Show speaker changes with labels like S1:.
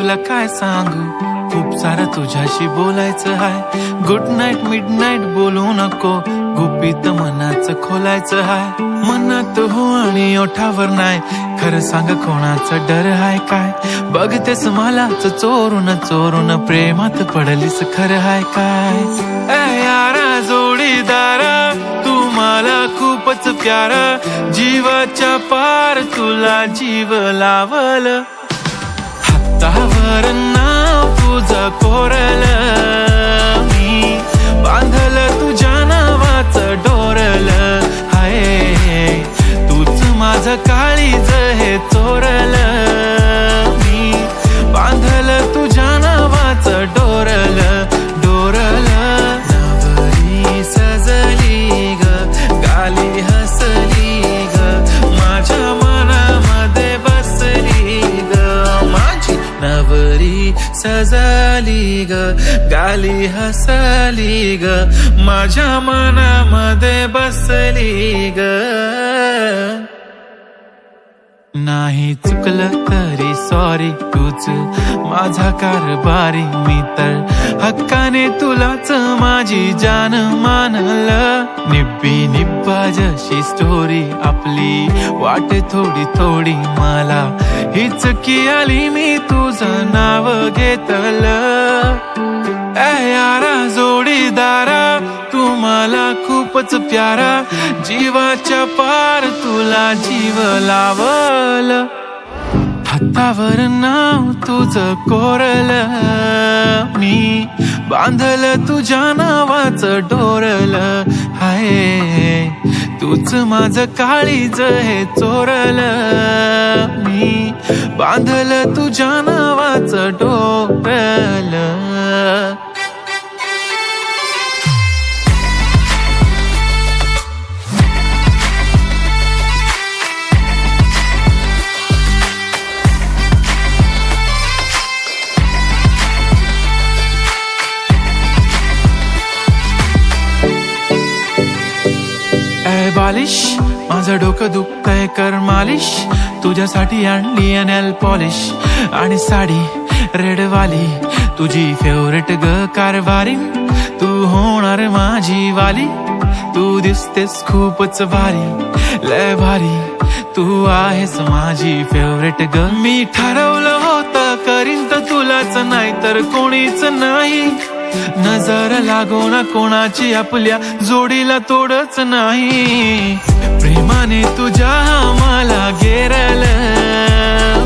S1: तुला काय सांगू, खूप सारं तुझ्याशी बोलायचं हाय. गुड नाईट मिड नाईट बोलू नको, गुपित मनाचं खोलायचं हाय. मनात हो आणि ओठावर नाही, खरं सांग कोणाचा डर हाय काय. बघतेस मलाच चोरून चोरून, प्रेमात पडलीस खरं हाय काय. ए यारा जोडीदारा, तू मला खूपच प्यारा, जीवाच्या पार तुला जीव लावल. हातावर नाव तुझं कोरलं, मी बांधल तुझ्या नावाचं डोरलं. हाय तूच माझं काळीज हे चोरलं, मी बांधल तुझ्या नावाचं डोरलं डोरलं. नवरी सजली ग, गाली हसली ग, माझ्या मनामध्ये बसली ग. माझी नवरी सजली ग, गाली हसली ग, माझ्या मनामध्ये बसली ग. नाही चुकलं तरी सॉरी, तूच माझा कारभारी. मी तर हक्काने तुलाच माझी जान मानलं. निब्बी निब्बा जशी स्टोरी आपली, वाट थोडी थोडी मला हीच की आली. मी तुझं नाव घेतलं. ए यारा जोडीदारा, तू मला खूपच प्यारा, जीवाच्या पार तुला जीव लावल. हातावर नाव तुझं कोरलं, मी बांधल तुझ्या नावाचं डोरलं. हाय तूच माझं काळीज हे चोरलं, मी बांधल तुझ्या नावाचं डोरलं. बालिश माझं डोकं दुखतंय कर मालिश, तुझ्यासाठी आणली नेल पॉलिश आणि साडी रेडवाली, तुझी फेवरेट ग कारभारी. तू होणार माझी वाली, तू दिसतेस खूपच भारी लय भारी, तू आहेस माझी फेवरेट ग. मी ठरवलं होतं करीन तर तुलाच, नाही तर कोणीच नाही. नजर लागो ना कोणाची, आपल्या जोडीला तोडच नाही. प्रेमाने तुझ्या मला घेरलं,